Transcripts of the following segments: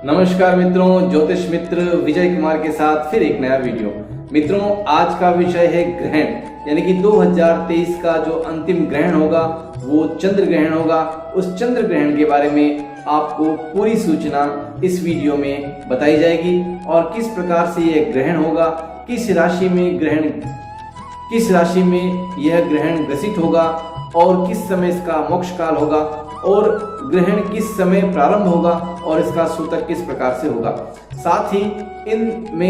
नमस्कार मित्रों, ज्योतिष मित्र विजय कुमार के साथ फिर एक नया वीडियो। मित्रों, आज का विषय है ग्रहण, यानी कि 2023 का जो अंतिम ग्रहण होगा वो चंद्र ग्रहण होगा। उस चंद्र ग्रहण के बारे में आपको पूरी सूचना इस वीडियो में बताई जाएगी और किस प्रकार से यह ग्रहण होगा, किस राशि में यह ग्रहण ग्रसित होगा और किस समय इसका मोक्ष काल होगा और ग्रहण किस समय प्रारंभ होगा और इसका सूतक किस प्रकार से होगा। साथ ही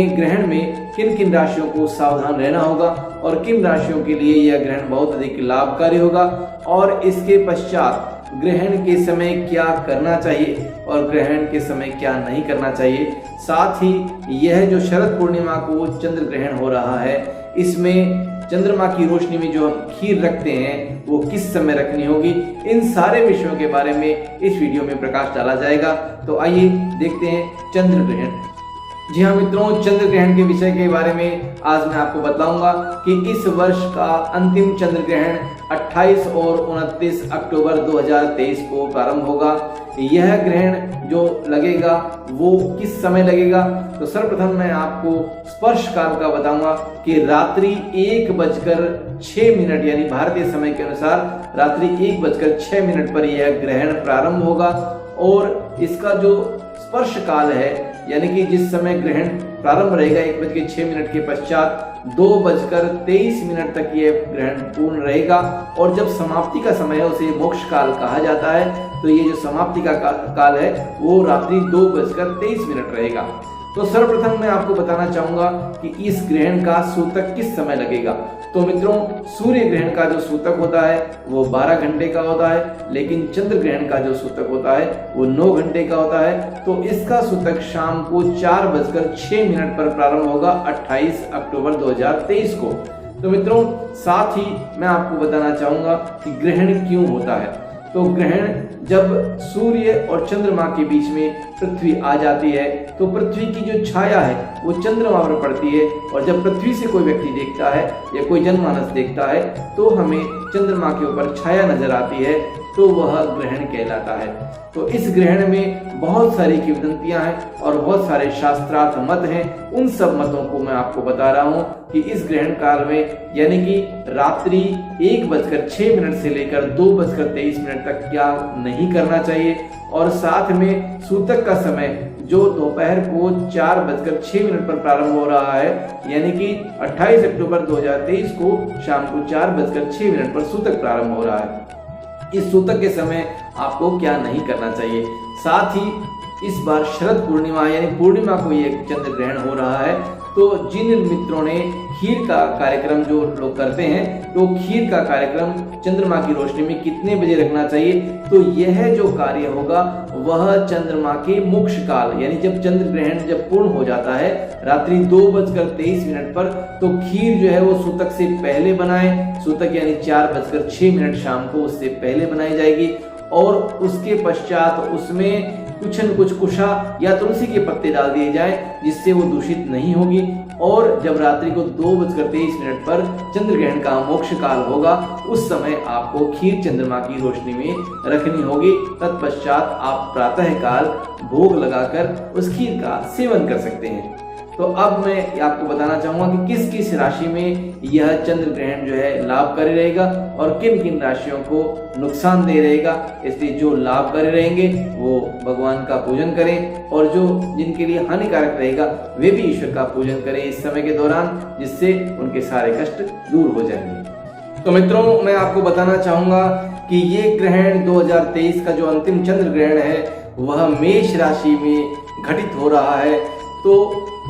ग्रहण में किन किन राशियों को सावधान रहना होगा और किन राशियों के लिए यह ग्रहण बहुत अधिक लाभकारी होगा और इसके पश्चात ग्रहण के समय क्या करना चाहिए और ग्रहण के समय क्या नहीं करना चाहिए। साथ ही यह जो शरद पूर्णिमा को चंद्र ग्रहण हो रहा है, इसमें चंद्रमा की रोशनी में जो हम खीर रखते हैं वो किस समय रखनी होगी, इन सारे विषयों के बारे में इस वीडियो में प्रकाश डाला जाएगा। तो आइए देखते हैं चंद्र ग्रहण। जी हाँ मित्रों, चंद्र ग्रहण के विषय के बारे में आज मैं आपको बताऊंगा कि इस वर्ष का अंतिम चंद्र ग्रहण 28 और 29 अक्टूबर 2023 को प्रारंभ होगा। यह ग्रहण जो लगेगा वो किस समय लगेगा, तो सर्वप्रथम मैं आपको स्पर्श काल का बताऊंगा कि रात्रि 1:06 यानी भारतीय समय के अनुसार रात्रि 1:06 पर यह ग्रहण प्रारंभ होगा और इसका जो स्पर्श काल है, यानी कि जिस समय ग्रहण प्रारंभ रहेगा 1:06 के पश्चात 2:23 तक यह ग्रहण पूर्ण रहेगा और जब समाप्ति का समय है उसे मोक्ष काल कहा जाता है। तो ये जो समाप्ति का काल है वो रात्रि 2:23 रहेगा। तो सर्वप्रथम मैं आपको बताना चाहूंगा कि इस ग्रहण का सूतक किस समय लगेगा। तो मित्रों, सूर्य ग्रहण का जो सूतक होता है वो 12 घंटे का होता है, लेकिन चंद्र ग्रहण का जो सूतक होता है वो 9 घंटे का होता है। तो इसका सूतक शाम को 4:06 पर प्रारंभ होगा 28 अक्टूबर 2023 को। तो मित्रों, साथ ही मैं आपको बताना चाहूंगा कि ग्रहण क्यों होता है। तो ग्रहण जब सूर्य और चंद्रमा के बीच में पृथ्वी आ जाती है तो पृथ्वी की जो छाया है वो चंद्रमा पर पड़ती है और जब पृथ्वी से कोई व्यक्ति देखता है या कोई जनमानस देखता है तो हमें चंद्रमा के ऊपर छाया नजर आती है, तो वह ग्रहण कहलाता है। तो इस ग्रहण में बहुत सारी किंवदंतियां हैं और बहुत सारे शास्त्रार्थ मत हैं। उन सब मतों को मैं आपको बता रहा हूं कि इस ग्रहण काल में, यानी कि रात्रि 1:06 से लेकर 2:23 तक क्या नहीं करना चाहिए और साथ में सूतक का समय जो दोपहर को 4:06 पर प्रारंभ हो रहा है, यानी कि 28 अक्टूबर 2023 को शाम को 4:06 पर सूतक प्रारंभ हो रहा है। इस सूतक के समय आपको क्या नहीं करना चाहिए। साथ ही इस बार शरद पूर्णिमा यानी पूर्णिमा को ये चंद्र ग्रहण हो रहा है, तो जिन मित्रों ने खीर का कार्यक्रम जो लोग करते हैं, तो खीर का कार्यक्रम चंद्रमा की रोशनी में कितने बजे रखना चाहिए, तो यह जो कार्य होगा वह चंद्रमा के मोक्ष काल, यानी जब चंद्र ग्रहण जब पूर्ण हो जाता है रात्रि 2:23 पर, तो खीर जो है वो सूतक से पहले बनाए। सूतक यानी 4:06 शाम को उससे पहले बनाई जाएगी और उसके पश्चात उसमें कुछ न कुछ कुशा या तुलसी के पत्ते डाल दिए जाएं जिससे वो दूषित नहीं होगी। और जब रात्रि को 2:23 पर चंद्र ग्रहण का मोक्ष काल होगा उस समय आपको खीर चंद्रमा की रोशनी में रखनी होगी। तत्पश्चात आप प्रातः काल भोग लगाकर उस खीर का सेवन कर सकते हैं। तो अब मैं आपको बताना चाहूंगा कि किस किस राशि में यह चंद्र ग्रहण जो है लाभकारी रहेगा और किन किन राशियों को नुकसानदेह रहेगा। इसलिए जो लाभकारी रहेंगे वो भगवान का पूजन करें और जो जिनके लिए हानिकारक रहेगा वे भी ईश्वर का पूजन करें इस समय के दौरान, जिससे उनके सारे कष्ट दूर हो जाएंगे। तो मित्रों, मैं आपको बताना चाहूंगा कि ये ग्रहण 2023 का जो अंतिम चंद्र ग्रहण है वह मेष राशि में घटित हो रहा है। तो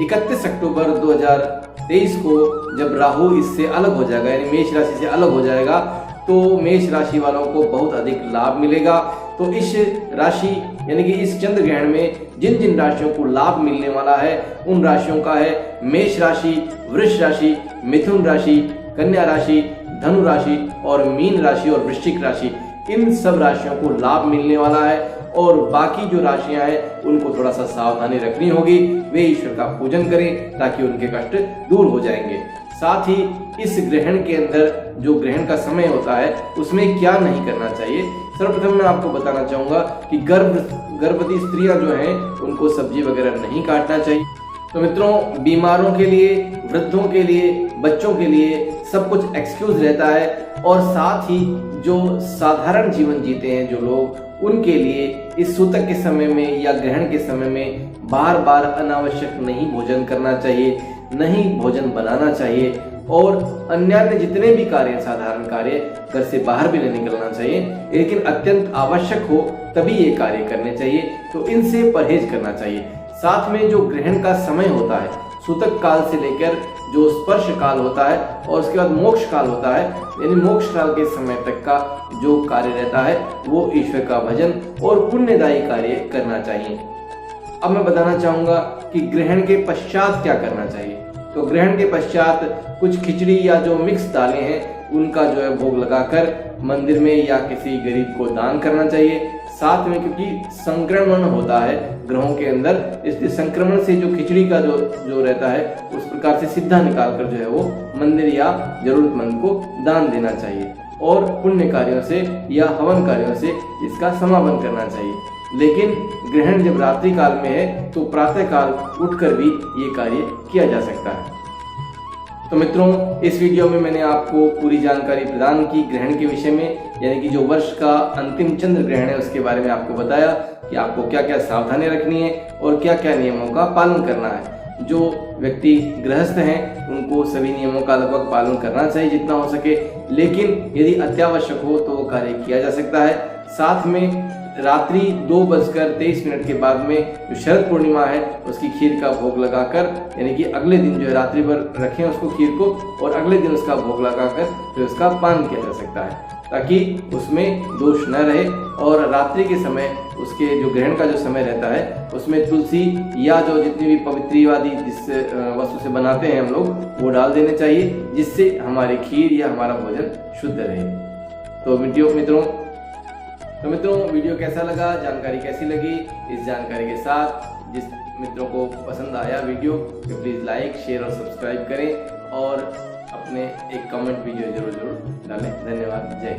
31 अक्टूबर 2023 को जब राहु इससे अलग हो जाएगा, यानी मेष राशि से अलग हो जाएगा, तो मेष राशि वालों को बहुत अधिक लाभ मिलेगा। तो इस राशि यानी कि इस चंद्र ग्रहण में जिन जिन राशियों को लाभ मिलने वाला है उन राशियों का है मेष राशि, वृष राशि, मिथुन राशि, कन्या राशि, धनु राशि और मीन राशि और वृश्चिक राशि। इन सब राशियों को लाभ मिलने वाला है और बाकी जो राशियां हैं उनको थोड़ा सा सावधानी रखनी होगी। वे ईश्वर का पूजन करें ताकि उनके कष्ट दूर हो जाएंगे। साथ ही इस ग्रहण के अंदर जो ग्रहण का समय होता है उसमें क्या नहीं करना चाहिए, सर्वप्रथम मैं आपको बताना चाहूँगा कि गर्भवती स्त्रियां जो हैं उनको सब्जी वगैरह नहीं काटना चाहिए। तो मित्रों, बीमारों के लिए, वृद्धों के लिए, बच्चों के लिए सब कुछ एक्सक्यूज रहता है, और साथ ही जो साधारण जीवन जीते हैं जो लोग, उनके लिए इस सूतक के समय में या ग्रहण के समय में बार बार अनावश्यक नहीं भोजन करना चाहिए, नहीं भोजन बनाना चाहिए, और अन्य जितने भी कार्य, साधारण कार्य, घर से बाहर भी नहीं निकलना चाहिए, लेकिन अत्यंत आवश्यक हो तभी ये कार्य करने चाहिए। तो इनसे परहेज करना चाहिए। साथ में जो ग्रहण का समय होता है, सूतक काल से लेकर जो स्पर्श काल होता है और उसके बाद मोक्ष काल होता है, यानी मोक्ष काल के समय तक का जो कार्य रहता है वो ईश्वर का भजन और पुण्यदायी कार्य करना चाहिए। अब मैं बताना चाहूंगा कि ग्रहण के पश्चात क्या करना चाहिए। तो ग्रहण के पश्चात कुछ खिचड़ी या जो मिक्स दालें हैं उनका जो है भोग लगाकर मंदिर में या किसी गरीब को दान करना चाहिए। साथ में, क्योंकि संक्रमण होता है ग्रहों के अंदर, इसलिए संक्रमण से जो खिचड़ी का जो रहता है उस प्रकार से सीधा निकाल कर जो है वो मंदिर या जरूरतमंद को दान देना चाहिए, और पुण्य कार्यों से या हवन कार्यों से इसका समापन करना चाहिए। लेकिन ग्रहण जब रात्रि काल में है तो प्रातः काल उठकर भी ये कार्य किया जा सकता है। तो मित्रों, इस वीडियो में मैंने आपको पूरी जानकारी प्रदान की ग्रहण के विषय में, यानी कि जो वर्ष का अंतिम चंद्र ग्रहण है उसके बारे में आपको बताया कि आपको क्या क्या सावधानी रखनी है और क्या क्या नियमों का पालन करना है। जो व्यक्ति गृहस्थ हैं उनको सभी नियमों का लगभग पालन करना चाहिए जितना हो सके, लेकिन यदि अत्यावश्यक हो तो वो कार्य किया जा सकता है। साथ में रात्रि 2:23 के बाद में जो शरद पूर्णिमा है उसकी खीर का भोग लगाकर, यानी कि अगले दिन जो है रात्रि भर रखें उसको खीर को, और अगले दिन उसका भोग लगाकर फिर उसका पान किया जा सकता है, ताकि उसमें दोष न रहे। और रात्रि के समय उसके जो ग्रहण का जो समय रहता है उसमें तुलसी या जो जितनी भी पवित्रवादी जिस वस्तु से बनाते हैं हम लोग वो डाल देने चाहिए, जिससे हमारी खीर या हमारा भोजन शुद्ध रहे। तो मित्रों वीडियो कैसा लगा, जानकारी कैसी लगी? इस जानकारी के साथ जिस मित्रों को पसंद आया वीडियो तो प्लीज़ लाइक, शेयर और सब्सक्राइब करें, और अपने एक कमेंट भी जरूर डालें। धन्यवाद। जय।